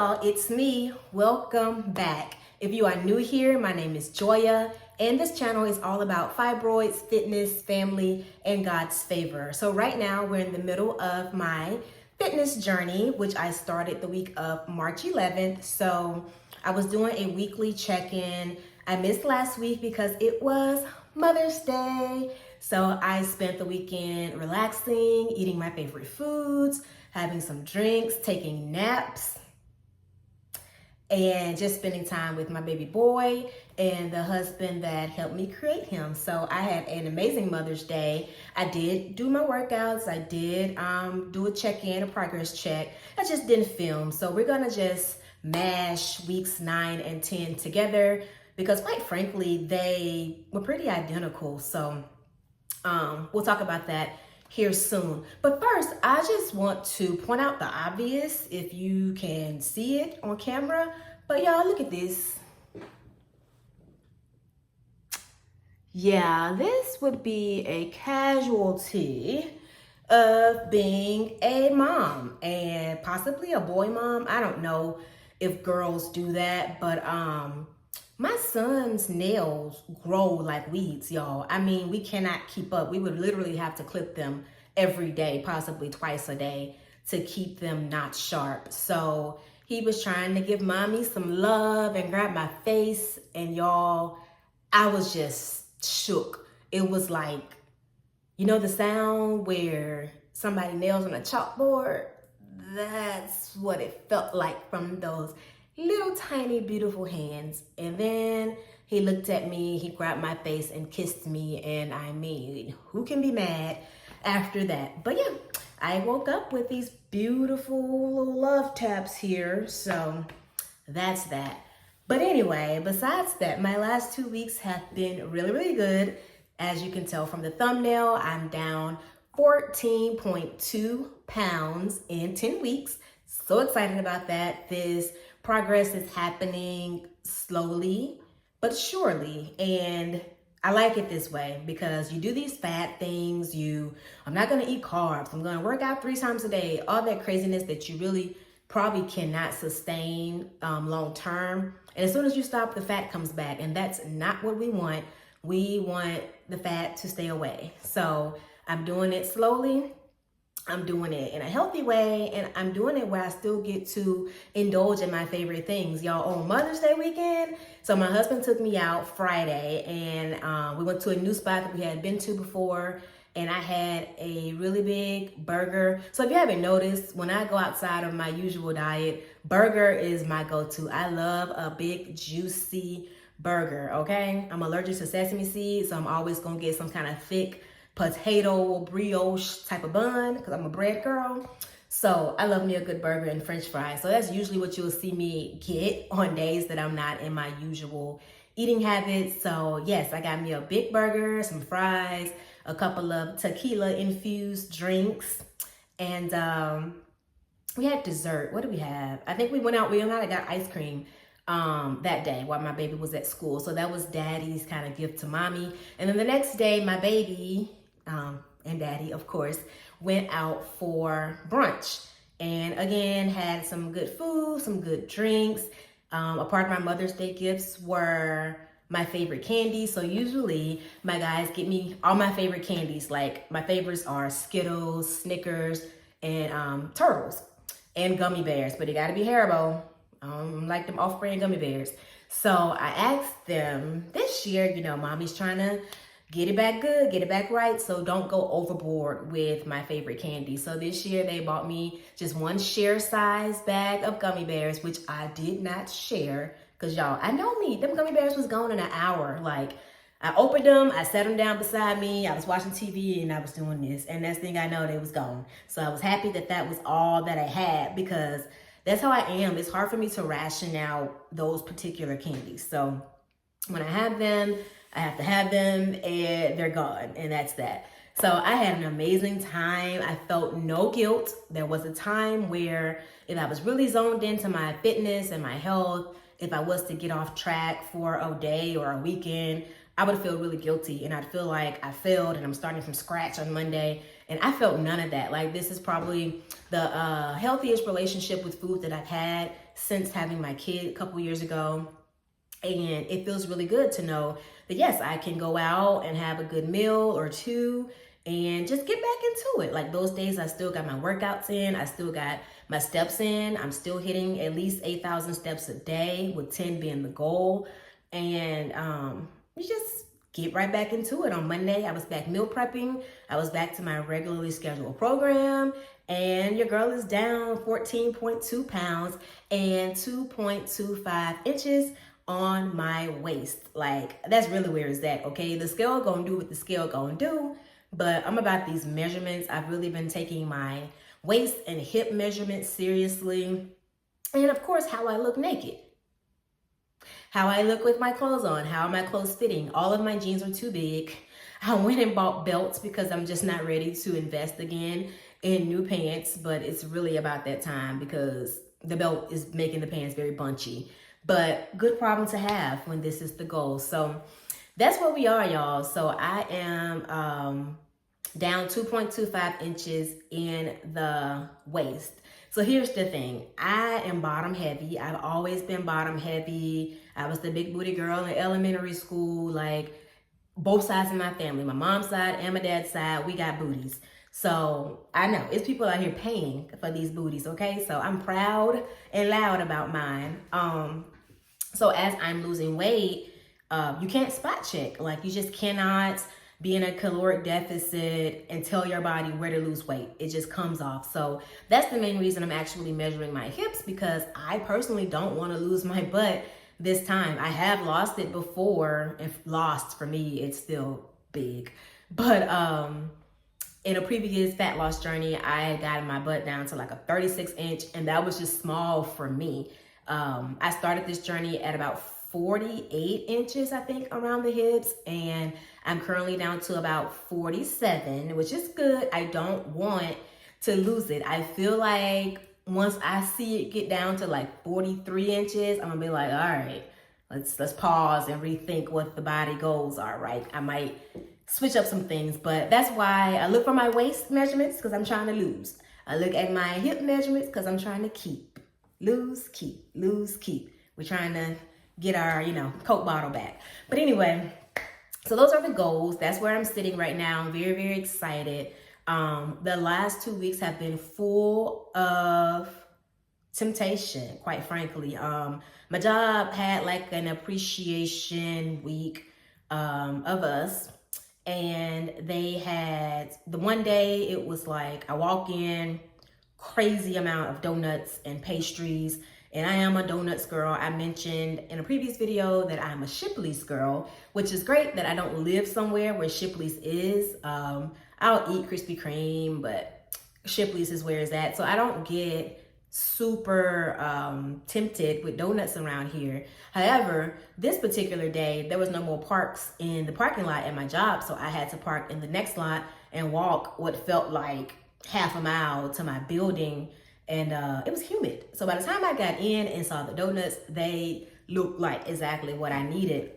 y'all, it's me. Welcome back. If you are new here, my name is Joya, and this channel is all about fibroids, fitness, family, and God's favor. So right now, we're in the middle of my fitness journey, which I started the week of March 11th. So I was doing a weekly check-in. I missed last week because it was Mother's Day. So I spent the weekend relaxing, eating my favorite foods, having some drinks, taking naps, and just spending time with my baby boy and the husband that helped me create him. So I had an amazing Mother's Day. I did do my workouts. I did do a check-in, a progress check. I just didn't film. So we're gonna just mash weeks 9 and 10 together because quite frankly, they were pretty identical. So we'll talk about that here soon. But first, I just want to point out the obvious if you can see it on camera. But y'all, look at this. Yeah, this would be a casualty of being a mom and possibly a boy mom. I don't know if girls do that, but my son's nails grow like weeds, y'all. I mean, we cannot keep up. We would literally have to clip them every day, possibly twice a day, to keep them not sharp. So he was trying to give mommy some love and grab my face, and y'all, I was just shook. It was like, you know the sound where somebody nails on a chalkboard? That's what it felt like from those little tiny beautiful hands. And then he looked at me, he grabbed my face and kissed me, and I mean, who can be mad after that? But yeah, I woke up with these beautiful little love taps here, so that's that. But anyway, besides that, my last 2 weeks have been really good. As you can tell from the thumbnail, I'm down 14.2 pounds in 10 weeks. So excited about that. This progress is happening slowly but surely, and I like it this way because you do these fat things. I'm not going to eat carbs. I'm going to work out 3 times a day. All that craziness that you really probably cannot sustain long term. And as soon as you stop, the fat comes back, and that's not what we want. We want the fat to stay away. So I'm doing it slowly. I'm doing it in a healthy way, and I'm doing it where I still get to indulge in my favorite things. Y'all, on Mother's Day weekend, so my husband took me out Friday, and we went to a new spot that we had been to before, and I had a really big burger. So if you haven't noticed, when I go outside of my usual diet, burger is my go-to. I love a big, juicy burger, okay? I'm allergic to sesame seeds, so I'm always gonna get some kind of thick potato brioche type of bun because I'm a bread girl. So I love me a good burger and french fries. So that's usually what you'll see me get on days that I'm not in my usual eating habits. So yes, I got me a big burger, some fries, a couple of tequila infused drinks, and we had dessert. What did we have? I think we went out and got ice cream that day while my baby was at school. So that was daddy's kind of gift to mommy. And then the next day, my baby and daddy, of course, went out for brunch, and again had some good food, some good drinks. A part of my Mother's Day gifts were my favorite candies. So usually my guys get me all my favorite candies. Like my favorites are Skittles, Snickers, and Turtles, and gummy bears, but it gotta be Haribo. I don't like them off-brand gummy bears. So I asked them this year, mommy's trying to get it back good, get it back right, so don't go overboard with my favorite candy. So this year they bought me just one share size bag of gummy bears, which I did not share because y'all, I know me, them gummy bears was gone in an hour. Like, I opened them, I set them down beside me, I was watching TV and I was doing this, and next thing I know, they was gone. So I was happy that that was all that I had because that's how I am. It's hard for me to ration out those particular candies. So when I have them, I have to have them, and they're gone, and that's that. So I had an amazing time. I felt no guilt. There was a time where if I was really zoned into my fitness and my health, if I was to get off track for a day or a weekend, I would feel really guilty, and I'd feel like I failed and I'm starting from scratch on Monday. And I felt none of that. Like, this is probably the healthiest relationship with food that I've had since having my kid a couple years ago. And it feels really good to know that, yes, I can go out and have a good meal or two and just get back into it. Like those days, I still got my workouts in. I still got my steps in. I'm still hitting at least 8,000 steps a day, with 10 being the goal. And you just get right back into it. On Monday, I was back meal prepping. I was back to my regularly scheduled program. And your girl is down 14.2 pounds and 2.25 inches on my waist. Like, that's really where it's at, okay? The scale gonna do what the scale gonna do, but I'm about these measurements. I've really been taking my waist and hip measurements seriously. And of course, how I look naked. How I look with my clothes on. How are my clothes fitting? All of my jeans are too big. I went and bought belts because I'm just not ready to invest again in new pants, but it's really about that time because the belt is making the pants very bunchy. But good problem to have when this is the goal. So that's where we are, y'all. So I am down 2.25 inches in the waist. So here's the thing. I am bottom heavy. I've always been bottom heavy. I was the big booty girl in elementary school. Like, both sides of my family, my mom's side and my dad's side, we got booties. So I know it's people out here paying for these booties, okay? So I'm proud and loud about mine. So as I'm losing weight, you can't spot check. Like, you just cannot be in a caloric deficit and tell your body where to lose weight. It just comes off. So that's the main reason I'm actually measuring my hips, because I personally don't want to lose my butt this time. I have lost it before. If lost, for me, it's still big. But in a previous fat loss journey, I got my butt down to like a 36 inch, and that was just small for me. I started this journey at about 48 inches, I think, around the hips, and I'm currently down to about 47, which is good. I don't want to lose it. I feel like once I see it get down to like 43 inches, I'm gonna be like, all right, let's pause and rethink what the body goals are, right? I might switch up some things, but that's why I look for my waist measurements, because I'm trying to lose. I look at my hip measurements because I'm trying to keep. Lose, keep, lose, keep. We're trying to get our, Coke bottle back. But anyway, so those are the goals. That's where I'm sitting right now. I'm very, very excited. The last 2 weeks have been full of temptation, quite frankly. My job had like an appreciation week of us. And they had, the one day it was like, I walk in, crazy amount of donuts and pastries. And I am a donuts girl. I mentioned in a previous video that I'm a Shipley's girl, which is great that I don't live somewhere where Shipley's is. I'll eat Krispy Kreme, but Shipley's is where it's at. So I don't get super tempted with donuts around here. However, this particular day, there was no more parks in the parking lot at my job. So I had to park in the next lot and walk what felt like half a mile to my building. And it was humid. So by the time I got in and saw the donuts, they looked like exactly what I needed.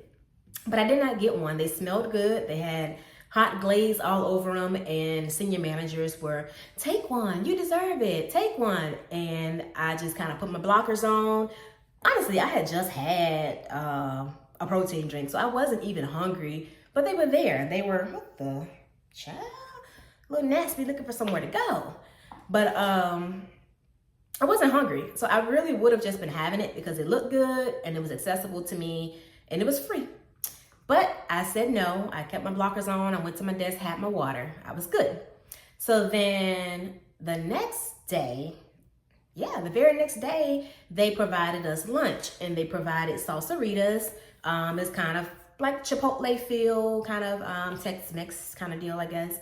But I did not get one. They smelled good. They had hot glaze all over them, and senior managers were, take one, you deserve it, take one. And I just kind of put my blockers on. Honestly, I had just had a protein drink, so I wasn't even hungry, but they were there. They were, what the child? A little nasty, looking for somewhere to go. But I wasn't hungry, so I really would have just been having it because it looked good and it was accessible to me and it was free. But I said no. I kept my blockers on. I went to my desk, had my water. I was good. So then the next day, the very next day, they provided us lunch, and they provided salsaritas. It's kind of like Chipotle feel, kind of Tex-Mex kind of deal, I guess.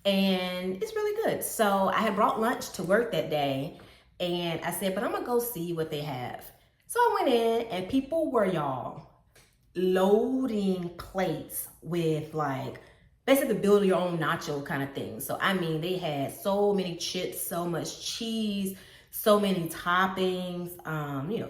And it's really good. So I had brought lunch to work that day, and I said, but I'm gonna go see what they have. So I went in, and people were, y'all, loading plates with like basically build your own nacho kind of thing. So I mean, they had so many chips, so much cheese, so many toppings,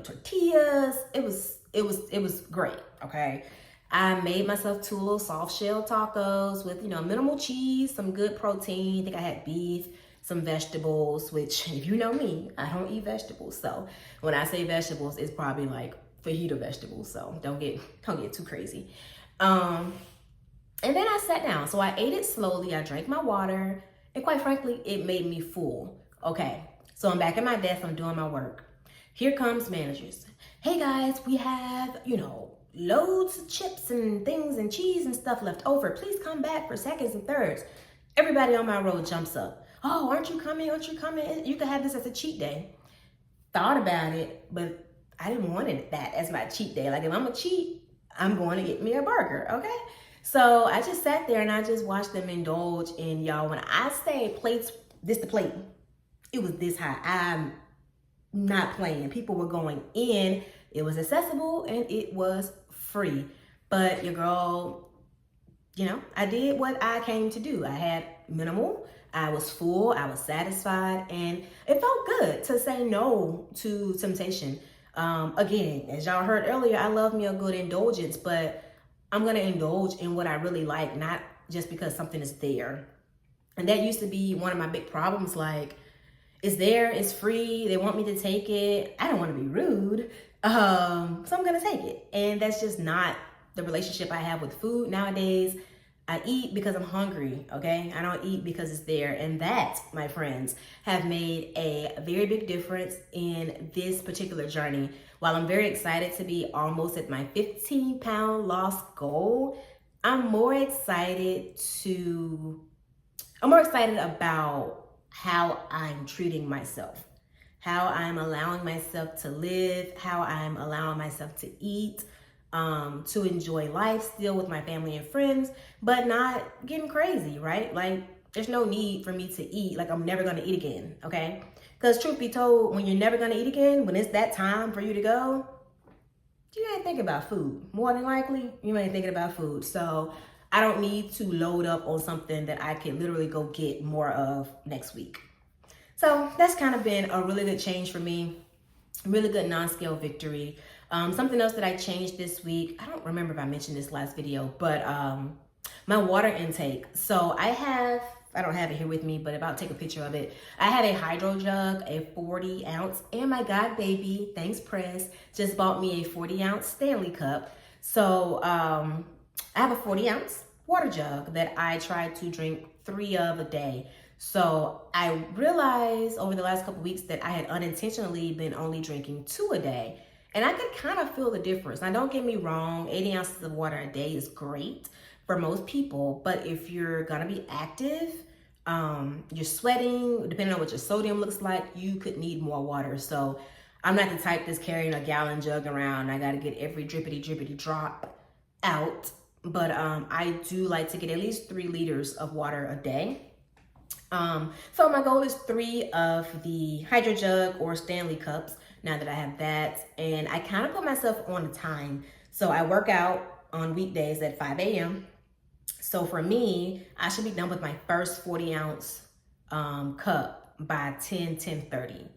tortillas. It was great. Okay, I made myself 2 little soft shell tacos with minimal cheese, some good protein. I think I had beef, some vegetables, which if you know me, I don't eat vegetables. So when I say vegetables, it's probably like fajita vegetables. So don't get too crazy. And then I sat down. So I ate it slowly. I drank my water. And quite frankly, it made me full. Okay. So I'm back at my desk. I'm doing my work. Here comes managers. Hey guys, we have, loads of chips and things and cheese and stuff left over. Please come back for seconds and thirds. Everybody on my row jumps up. Oh, aren't you coming? Aren't you coming? You could have this as a cheat day. Thought about it, but I didn't want that as my cheat day. Like if I'm a cheat, I'm going to get me a burger, okay? So I just sat there and I just watched them indulge. And y'all, when I say plates, the plate, it was this high. I'm not playing. People were going in. It was accessible and it was free. But your girl, I did what I came to do. I had minimal. I was full. I was satisfied. And it felt good to say no to temptation. Again, as y'all heard earlier, I love me a good indulgence, but I'm going to indulge in what I really like, not just because something is there. And that used to be one of my big problems. Like, it's there, it's free, they want me to take it. I don't want to be rude. So I'm going to take it. And that's just not the relationship I have with food nowadays. I eat because I'm hungry, okay? I don't eat because it's there. And that, my friends, have made a very big difference in this particular journey. While I'm very excited to be almost at my 15-pound loss goal, I'm more excited about how I'm treating myself, how I'm allowing myself to live, how I'm allowing myself to eat, to enjoy life still with my family and friends, but not getting crazy, right? Like, there's no need for me to eat like I'm never gonna eat again, okay? Because truth be told, when you're never gonna eat again, when it's that time for you to go, you ain't thinking about food. More than likely, you ain't thinking about food. So I don't need to load up on something that I can literally go get more of next week. So that's kind of been a really good change for me. Really good non-scale victory. Something else that I changed this week, I don't remember if I mentioned this last video, but my water intake. So I don't have it here with me, but if I'll take a picture of it. I have a hydro jug, a 40 ounce, and my God baby, thanks Press, just bought me a 40 ounce Stanley cup. So I have a 40 ounce water jug that I try to drink 3 of a day. So I realized over the last couple weeks that I had unintentionally been only drinking 2 a day. And I could kind of feel the difference. Now, don't get me wrong, 80 ounces of water a day is great for most people. But if you're gonna be active, you're sweating, depending on what your sodium looks like, you could need more water. So I'm not the type that's carrying a gallon jug around. I gotta get every drippity drop out. But I do like to get at least 3 liters of water a day. So my goal is 3 of the hydro jug or Stanley cups now that I have that. And I kind of put myself on a time. So I work out on weekdays at 5 a.m. So for me, I should be done with my first 40 ounce cup by 10:30.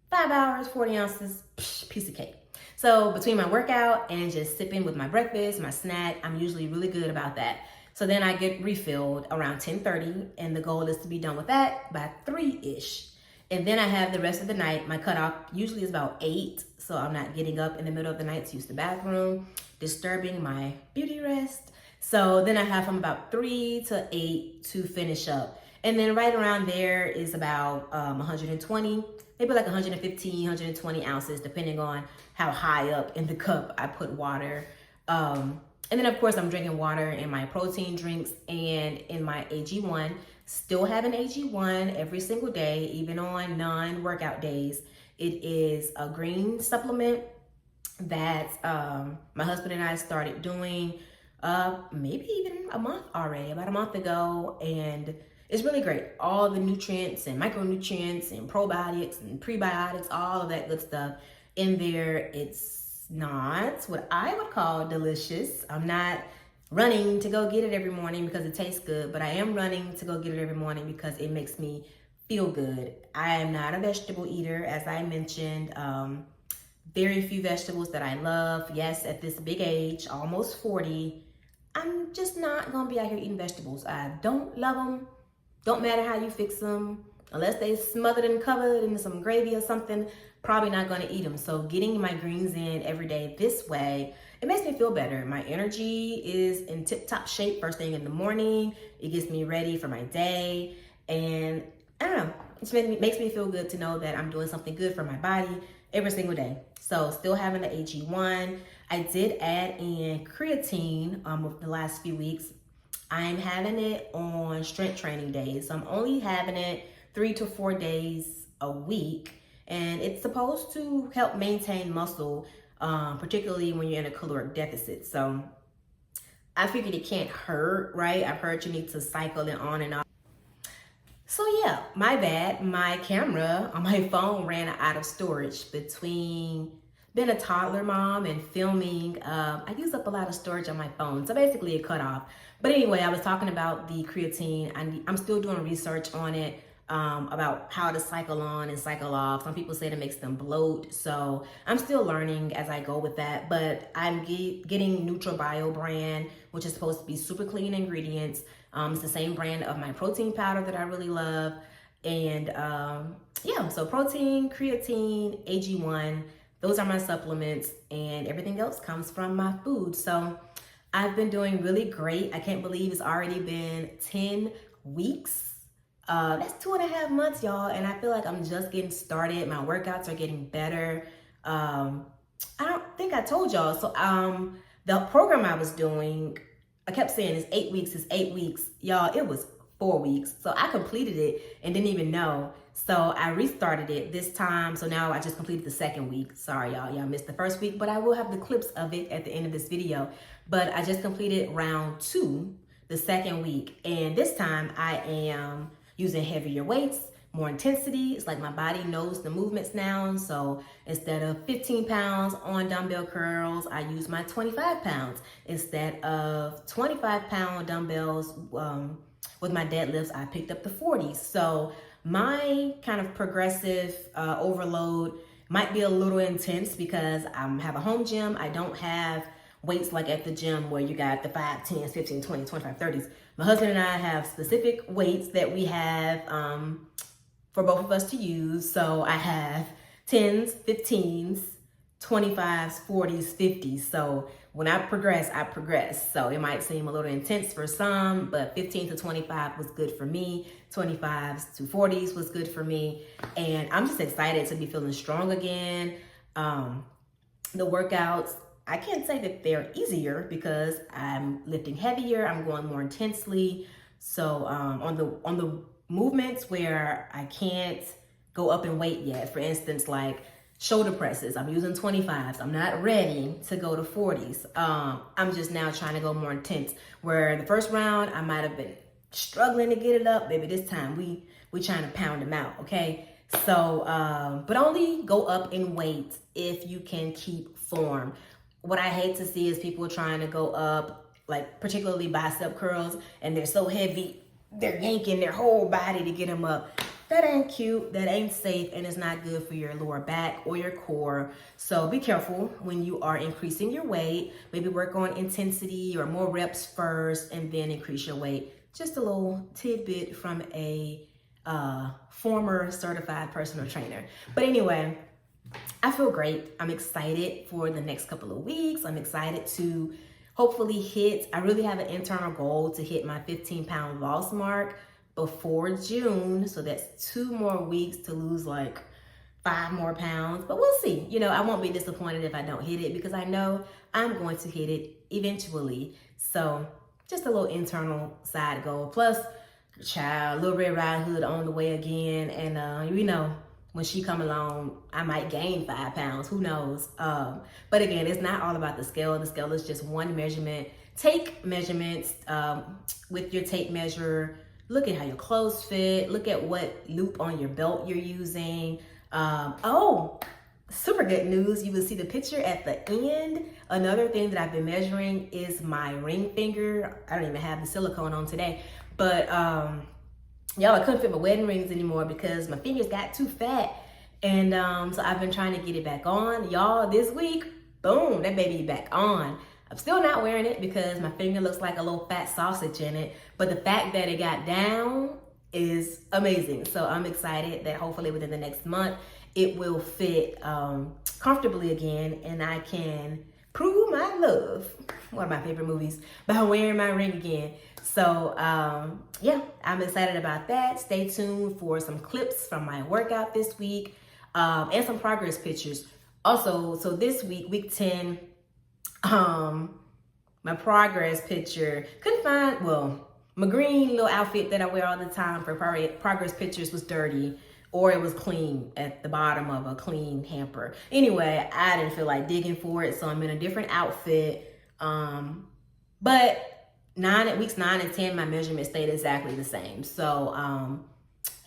5 hours, 40 ounces, piece of cake. So between my workout and just sipping with my breakfast, my snack, I'm usually really good about that. So then I get refilled around 10:30, and the goal is to be done with that by 3-ish. And then I have the rest of the night. My cutoff usually is about 8, so I'm not getting up in the middle of the night to use the bathroom, disturbing my beauty rest. So then I have from about 3 to 8 to finish up. And then right around there is about 120, maybe like 115, 120 ounces, depending on how high up in the cup I put water. And then of course I'm drinking water in my protein drinks and in my AG1. Still have an AG1 every single day, even on non-workout days. It is a green supplement that my husband and I started doing maybe even about a month ago. And it's really great. All the nutrients and micronutrients and probiotics and prebiotics, all of that good stuff in there. It's not what I would call delicious. I'm not running to go get it every morning because it tastes good, but I am running to go get it every morning because it makes me feel good. I am not a vegetable eater, as I mentioned. Very few vegetables that I love. Yes, at this big age, almost 40, I'm just not gonna be out here eating vegetables. I don't love them. Don't matter how you fix them. unless they smothered and covered in some gravy or something, probably not gonna eat them. So getting my greens in every day this way, it makes me feel better. My energy is in tip-top shape first thing in the morning. It gets me ready for my day. And I don't know, it makes me feel good to know that I'm doing something good for my body every single day. So still having the AG1. I did add in creatine over the last few weeks. I'm having it on strength training days. So I'm only having it 3 to 4 days a week. And it's supposed to help maintain muscle, particularly when you're in a caloric deficit. So I figured it can't hurt, right? I've heard you need to cycle it on and off. So yeah, my bad. My camera on my phone ran out of storage between being a toddler mom and filming. I use up a lot of storage on my phone. So basically it cut off. But anyway, I was talking about the creatine. I'm still doing research on it. About how to cycle on and cycle off. Some people say it makes them bloat. So I'm still learning as I go with that, but I'm getting NutraBio brand, which is supposed to be super clean ingredients. It's the same brand of my protein powder that I really love. And yeah, so protein, creatine, AG1, those are my supplements, and everything else comes from my food. So I've been doing really great. I can't believe it's already been 10 weeks. That's 2.5 months, y'all, and I feel like I'm just getting started. My workouts are getting better. I don't think I told y'all. So the program I was doing, I kept saying it's 8 weeks, it's 8 weeks. Y'all, it was 4 weeks. So I completed it and didn't even know. So I restarted it this time. So now I just completed the second week. Sorry, y'all missed the first week, but I will have the clips of it at the end of this video. But I just completed round 2, the second week. And this time I am using heavier weights, more intensity. It's like my body knows the movements now. So instead of 15 pounds on dumbbell curls, I use my 25 pounds. Instead of 25-pound dumbbells with my deadlifts, I picked up the 40s. So my kind of progressive overload might be a little intense because I have a home gym. I don't have weights like at the gym where you got the 5, 10, 15, 20, 25, 30s. My husband and I have specific weights that we have for both of us to use. So I have 10s, 15s, 25s, 40s, 50s. So when I progress. So it might seem a little intense for some, but 15 to 25 was good for me. 25s to 40s was good for me. And I'm just excited to be feeling strong again. The workouts, I can't say that they're easier because I'm lifting heavier, I'm going more intensely. So on the movements where I can't go up in weight yet, for instance, like shoulder presses, I'm using 25s. I'm not ready to go to 40s. I'm just now trying to go more intense. Where the first round, I might have been struggling to get it up. Maybe this time we trying to pound them out, okay? So, but only go up in weight if you can keep form. What I hate to see is people trying to go up, like particularly bicep curls, and they're so heavy, they're yanking their whole body to get them up. That ain't cute, that ain't safe, and it's not good for your lower back or your core. So be careful when you are increasing your weight. Maybe work on intensity or more reps first and then increase your weight. Just a little tidbit from a former certified personal trainer. But anyway, I feel great. I'm excited for the next couple of weeks. I'm excited to hopefully I really have an internal goal to hit my 15-pound loss mark before June. So that's 2 more weeks to lose like 5 more pounds, but we'll see. You know, I won't be disappointed if I don't hit it because I know I'm going to hit it eventually. So just a little internal side goal. Plus, child, Little Red Riding Hood on the way again. And you know, when she come along, I might gain 5 pounds, who knows? But again, it's not all about the scale. The scale is just one measurement. Take measurements with your tape measure. Look at how your clothes fit. Look at what loop on your belt you're using. Oh, super good news. You will see the picture at the end. Another thing that I've been measuring is my ring finger. I don't even have the silicone on today, but y'all, I couldn't fit my wedding rings anymore because my fingers got too fat. And so I've been trying to get it back on. Y'all, this week, boom, that baby back on. I'm still not wearing it because my finger looks like a little fat sausage in it. But the fact that it got down is amazing. So I'm excited that hopefully within the next month, it will fit comfortably again, and I can prove my love, one of my favorite movies, by wearing my ring again. So yeah, I'm excited about that. Stay tuned for some clips from my workout this week and some progress pictures. Also, so this week, week 10, my progress picture, couldn't find, well, my green little outfit that I wear all the time for progress pictures was dirty, or it was clean at the bottom of a clean hamper. Anyway, I didn't feel like digging for it, so I'm in a different outfit. But weeks 9 and 10, my measurement stayed exactly the same. So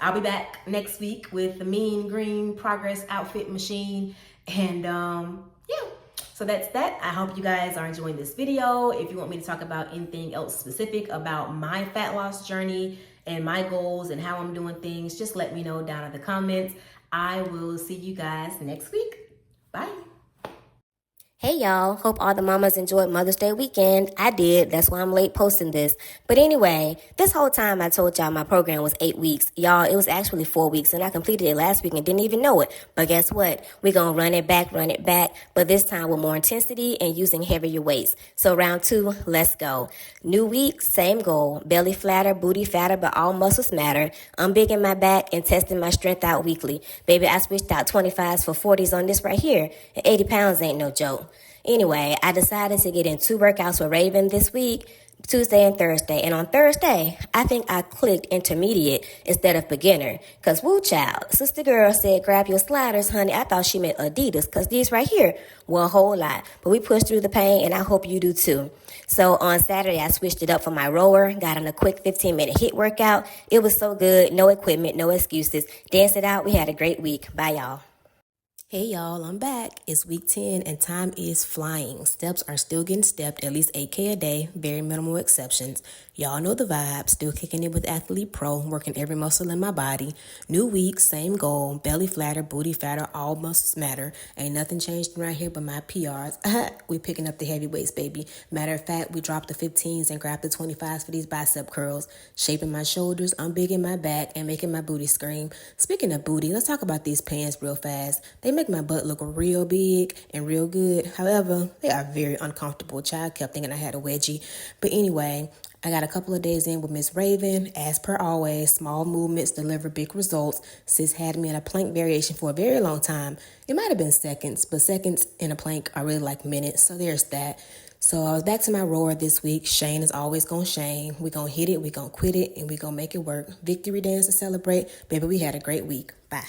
I'll be back next week with the mean green progress outfit machine. And yeah, so that's that. I hope you guys are enjoying this video. If you want me to talk about anything else specific about my fat loss journey and my goals and how I'm doing things, just let me know down in the comments. I will see you guys next week. Bye. Hey y'all, hope all the mamas enjoyed Mother's Day weekend. I did, that's why I'm late posting this. But anyway, this whole time I told y'all my program was 8 weeks. Y'all, it was actually 4 weeks and I completed it last week and didn't even know it. But guess what? We're gonna run it back, but this time with more intensity and using heavier weights. So round 2, let's go. New week, same goal. Belly flatter, booty fatter, but all muscles matter. I'm big in my back and testing my strength out weekly. Baby, I switched out 25s for 40s on this right here. And 80 pounds ain't no joke. Anyway, I decided to get in 2 workouts with Raven this week, Tuesday and Thursday. And on Thursday, I think I clicked intermediate instead of beginner. Because woo child, sister girl said, grab your sliders, honey. I thought she meant Adidas because these right here were a whole lot. But we pushed through the pain and I hope you do too. So on Saturday, I switched it up for my rower, got in a quick 15-minute HIIT workout. It was so good. No equipment, no excuses. Danced it out. We had a great week. Bye, y'all. Hey y'all, I'm back. It's week 10 and time is flying. Steps are still getting stepped, at least 8K a day, very minimal exceptions. Y'all know the vibe, still kicking it with Athlete Pro, working every muscle in my body. New week, same goal, belly flatter, booty fatter, all muscles matter. Ain't nothing changed around here but my PRs. We picking up the heavyweights, baby. Matter of fact, we dropped the 15s and grabbed the 25s for these bicep curls. Shaping my shoulders, I'm big in my back and making my booty scream. Speaking of booty, let's talk about these pants real fast. They make my butt look real big and real good. However, they are very uncomfortable. Child kept thinking I had a wedgie. But anyway, I got a couple of days in with Miss Raven. As per always, small movements deliver big results. Sis had me in a plank variation for a very long time. It might have been seconds, but seconds in a plank are really like minutes. So there's that. So I was back to my rower this week. Shane is always gonna Shane. We gonna hit it, we gonna quit it, and we gonna make it work. Victory dance to celebrate. Baby, we had a great week. Bye.